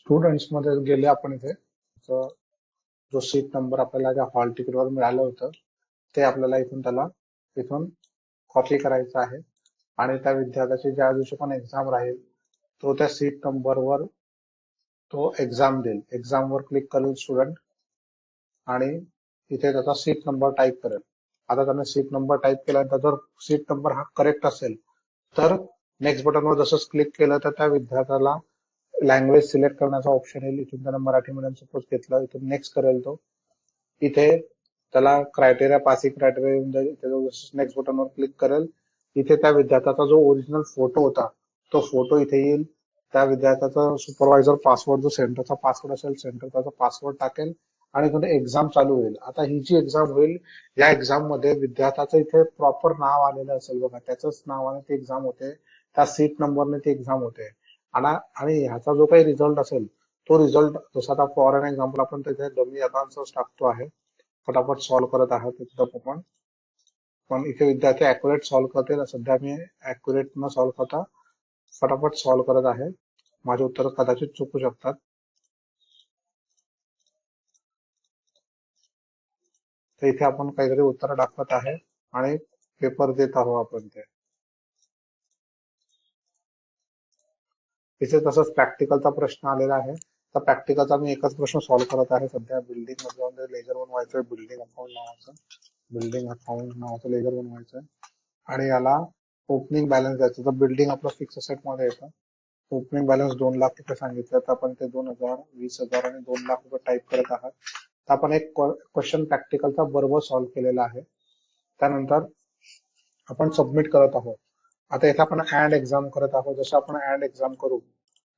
Students मध्ये गेले आपण इथे तर जो सीट नंबर आपल्याला त्या हॉल तिकीटवर मिळालं होतं ते आपल्याला इथून कॉपी करायचं आहे आणि त्या विद्यार्थ्याची ज्या दिवशी पण एक्झाम राहील तो त्या सीट नंबरवर तो एक्झाम देईल. एक्झाम वर क्लिक करेल स्टुडंट आणि इथे त्याचा सीट नंबर टाईप करेल. आता त्याने सीट नंबर टाईप केल्यानंतर जर सीट नंबर हा करेक्ट असेल तर नेक्स्ट बटनवर जसंच क्लिक केलं तर त्या विद्यार्थ्याला लँग्वेज सिलेक्ट करण्याचा ऑप्शन येईल. इथून त्यानं मराठी मीडियम सपोज घेतलं, इथून नेक्स्ट करेल तो. इथे त्याला क्रायटेरिया पासिंग क्रायटेरिया येऊन जाईल. इथे नेक्स्ट बटनवर क्लिक करेल. इथे त्या विद्यार्थ्याचा जो ओरिजिनल फोटो होता तो फोटो इथे येईल. त्या विद्यार्थ्याचा सुपरवायझर पासवर्ड जो सेंटरचा पासवर्ड असेल सेंटरचा पासवर्ड टाकेल आणि इथून एक्झाम चालू होईल. आता ही जी एक्झाम होईल या एक्झाम मध्ये विद्यार्थ्याचं इथे प्रॉपर नाव आलेलं असेल बघा, त्याचंच नावाने ती एक्झाम होते, त्या सीट नंबरने ती एक्झाम होते. आणि ह्याचा जो काही रिझल्ट असेल तो रिझल्ट जसा आता फॉर एन एक्झाम्पल आपण तिथे डमी आन्सर्स टाकतो आहे, फटाफट सॉल्व्ह करत आहात तिथं पण इथे विद्यार्थी अॅक्युरेट सॉल्व्ह करतील. सध्या मी अॅक्युरेट न सॉल्व्ह करता फटाफट सॉल्व्ह करत आहे. माझे उत्तर कदाचित चुकू शकतात. तर इथे आपण काहीतरी उत्तर दाखवत आहे आणि पेपर देत आहोत आपण ते. इथे तसंच प्रॅक्टिकलचा प्रश्न आलेला आहे. तर प्रॅक्टिकलचा मी एकच प्रश्न सॉल्व्ह करत आहे सध्या. बिल्डिंग मध्ये जाऊन लेजर बनवायचंय, बिल्डिंग अकाउंट नावाचं लेजर बनवायचंय आणि याला ओपनिंग बॅलन्स द्यायचं. तर बिल्डिंग आपलं फिक्स असेट मध्ये येतं. ओपनिंग बॅलन्स 2 लाख रुपये सांगितलं तर आपण ते 2,000, 20,000 आणि 2 लाख रुपये टाईप करत आहात. तर आपण एक क्वेश्चन प्रॅक्टिकलचा बरोबर सॉल्व्ह केलेला आहे. त्यानंतर आपण सबमिट करत आहोत. आता इथे आपण ऍड एक्झाम करत आहोत. जसं आपण ऍड एक्झाम करू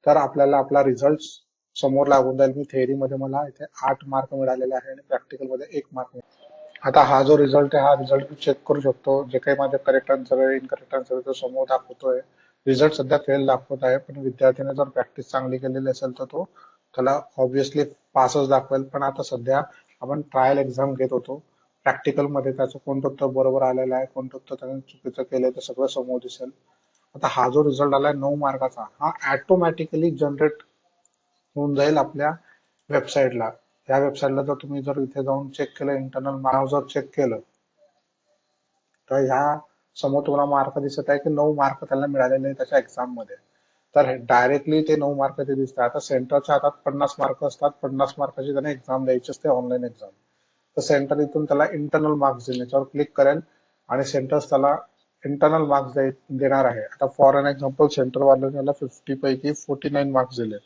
तर आपल्याला आपला रिझल्ट समोर लागून जाईल. मी थेअरी मध्ये मला इथे 8 मार्क मिळालेले आहे आणि प्रॅक्टिकल मध्ये 1 मार्क. आता हा जो रिझल्ट आहे हा रिझल्ट मी चेक करू शकतो. जे काही माझे करेक्ट आन्सर आहे इनकरेक्ट आन्सर आहे तो समोर दाखवतोय. रिझल्ट सध्या फेल दाखवत आहे, पण विद्यार्थ्याने जर प्रॅक्टिस चांगली केलेली असेल तर तो त्याला ऑब्व्हियसली पासच दाखवेल. पण आता सध्या आपण ट्रायल एक्झाम घेत होतो. प्रॅक्टिकल मध्ये त्याचं कोणतं उत्तर बरोबर आलेलं आहे, कोणतं उत्तर त्याने चुकीचं केलंय ते सगळं समोर दिसेल. आता हा जो रिझल्ट आलाय 9 मार्काचा हा ऑटोमॅटिकली जनरेट होऊन जाईल आपल्या वेबसाईटला. या वेबसाईटला जर तुम्ही जर इथे जाऊन चेक केलं, इंटरनल नाव जर चेक केलं तर ह्या समोर तुम्हाला मार्क दिसत आहे की 9 मार्क त्याला मिळालेले आहे त्याच्या एक्झाम मध्ये. तर डायरेक्टली ते 9 मार्क ते दिसतात. आता सेंटरच्या हातात 50 मार्क असतात, 50 मार्काची त्याने एक्झाम द्यायची असते, ऑनलाईन एक्झाम. तर सेंटर इथून त्याला इंटरनल मार्क्स देईल, याच्यावर क्लिक करेल आणि सेंटर्स त्याला इंटरनल मार्क्स देणार आहे. आता फॉर एन एक्झाम्पल सेंटर वाल्याने त्याला 50 पैकी 49 मार्क्स दिले,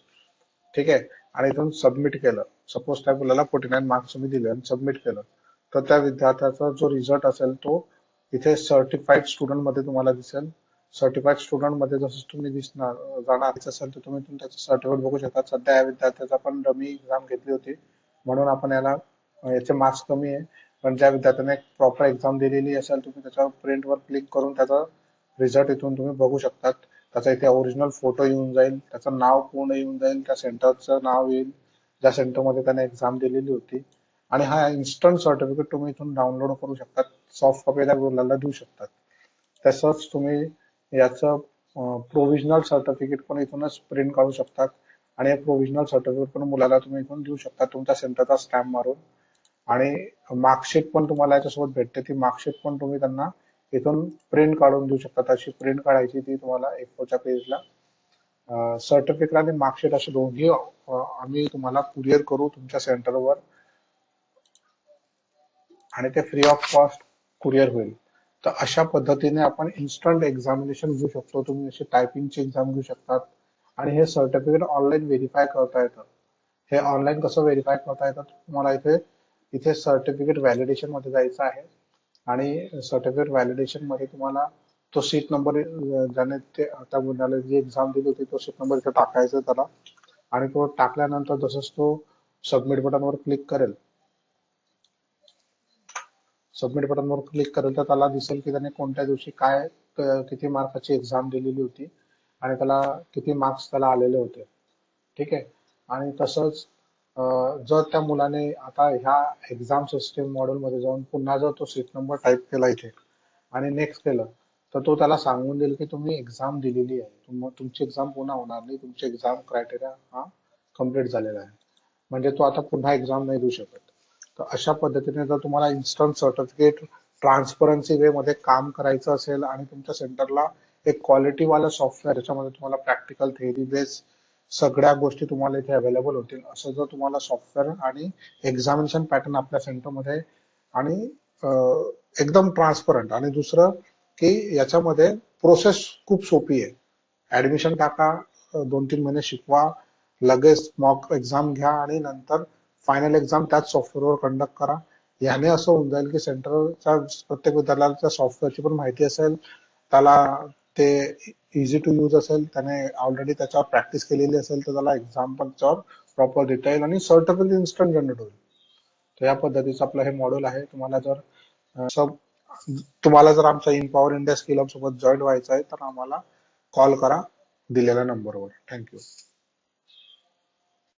ठीक आहे, आणि इथून सबमिट केलं. सपोज त्या मुलाला 49 मार्क्स तुम्ही दिले आणि सबमिट केलं तर त्या विद्यार्थ्याचा जो रिझल्ट असेल तो इथे सर्टिफाईड स्टुडंट मध्ये तुम्हाला दिसेल. सर्टिफाईड स्टुडंट मध्ये जसं तुम्ही जाणार असेल तर तुम्ही त्याचं सर्टिफिकेट बघू शकता. सध्या या विद्यार्थ्याचा पण डमी एक्झाम घेतली होती म्हणून आपण याचे मार्क्स कमी आहे. पण ज्या विद्यार्थ्याने प्रॉपर एक्झाम दिलेली असेल तुम्ही त्याच्यावर प्रिंट वर क्लिक करून त्याचा रिझल्ट इथून तुम्ही बघू शकतात. त्याचा इथे ओरिजिनल फोटो येऊन जाईल, त्याचं नाव पूर्ण येऊन जाईल, त्या सेंटरचं नाव येईल ज्या सेंटरमध्ये त्याने एक्झाम दिलेली होती. आणि हा इन्स्टंट सर्टिफिकेट तुम्ही इथून डाउनलोड करू शकतात, सॉफ्ट कॉपी त्या मुलाला देऊ शकतात. तसंच तुम्ही याचं प्रोव्हिजनल सर्टिफिकेट पण इथूनच प्रिंट काढू शकतात आणि हे प्रोव्हिजनल सर्टिफिकेट पण मुलाला तुम्ही इथून देऊ शकता तुमच्या सेंटरचा स्टॅम्प मारून. आणि मार्कशीट पण तुम्हाला याच्यासोबत भेटते, ती मार्कशीट पण तुम्ही त्यांना इथून प्रिंट काढून देऊ शकता. अशी प्रिंट काढायची ती तुम्हाला A4च्या पेजला. सर्टिफिकेट आणि मार्कशीट असे दोन्ही आम्ही तुम्हाला कुरिअर करू तुमच्या सेंटरवर आणि ते फ्री ऑफ कॉस्ट कुरिअर होईल. तर अशा पद्धतीने आपण इन्स्टंट एक्झामिनेशन घेऊ शकतो. तुम्ही अशी टायपिंगची एक्झाम घेऊ शकतात आणि हे सर्टिफिकेट ऑनलाईन व्हेरीफाय करता येतं. हे ऑनलाईन कसं व्हेरीफाय करता येतं तुम्हाला इथे इथे सर्टिफिकेट व्हॅलिडेशन मध्ये जायचं आहे आणि सर्टिफिकेट व्हॅलिडेशन मध्ये तुम्हाला तो सीट नंबर ज्याने ते त्या मुलाला जी एक्झाम दिली होती तो सीट नंबर इथे टाकायचा त्याला. आणि तो टाकल्यानंतर जसंच तो सबमिट बटनवर क्लिक करेल, सबमिट बटनवर क्लिक करेल तर त्याला दिसेल की त्याने कोणत्या दिवशी काय किती मार्काची एक्झाम दिलेली होती आणि त्याला किती मार्क्स त्याला आलेले होते, ठीक आहे. आणि तसंच जर त्या मुलाने आता ह्या एक्झाम सिस्टीम मॉड्यूल मध्ये जाऊन पुन्हा जर तो सीट नंबर टाईप केला इथे आणि नेक्स्ट केलं तर तो त्याला सांगून देईल की तुम्ही एक्झाम दिलेली आहे, तुमची एक्झाम पुन्हा होणार नाही, तुमची एक्झाम क्रायटेरिया हा कम्प्लीट झालेला आहे, म्हणजे तो आता पुन्हा एक्झाम नाही देऊ शकत. तर अशा पद्धतीने जर तुम्हाला इन्स्टंट सर्टिफिकेट ट्रान्सपरन्सी वे मध्ये काम करायचं असेल आणि तुमच्या सेंटरला एक क्वालिटी वाला सॉफ्टवेअर ज्याच्यामध्ये तुम्हाला प्रॅक्टिकल थेअरी बेस सगळ्या गोष्टी तुम्हाला इथे अवेलेबल होतील, असं जर तुम्हाला सॉफ्टवेअर आणि एक्झामिनेशन पॅटर्न आपल्या सेंटरमध्ये आणि एकदम ट्रान्सपरंट, आणि दुसरं की याच्यामध्ये प्रोसेस खूप सोपी आहे. ऍडमिशन टाका, 2-3 महिने शिकवा, लगेच मॉक एक्झाम घ्या आणि नंतर फायनल एक्झाम त्याच सॉफ्टवेअरवर कंडक्ट करा. याने असं होऊन जाईल की सेंटरच्या प्रत्येक विद्यार्थ्याला त्या सॉफ्टवेअरची पण माहिती असेल, त्याला ते इझी टू यूज असेल, त्याने ऑलरेडी त्याच्यावर प्रॅक्टिस केलेली असेल, तर त्याला एक्झाम पण त्याच्यावर प्रॉपर देता येईल आणि सर्टिफिकेट इन्स्टंट जनरेट होईल. तर या पद्धतीचं आपलं हे मॉड्यूल आहे. सब तुम्हाला जर आमच्या इम्पॉवर इंडिया स्किल हब सोबत जॉईन व्हायचं आहे तर आम्हाला कॉल करा दिलेल्या नंबरवर. थँक्यू.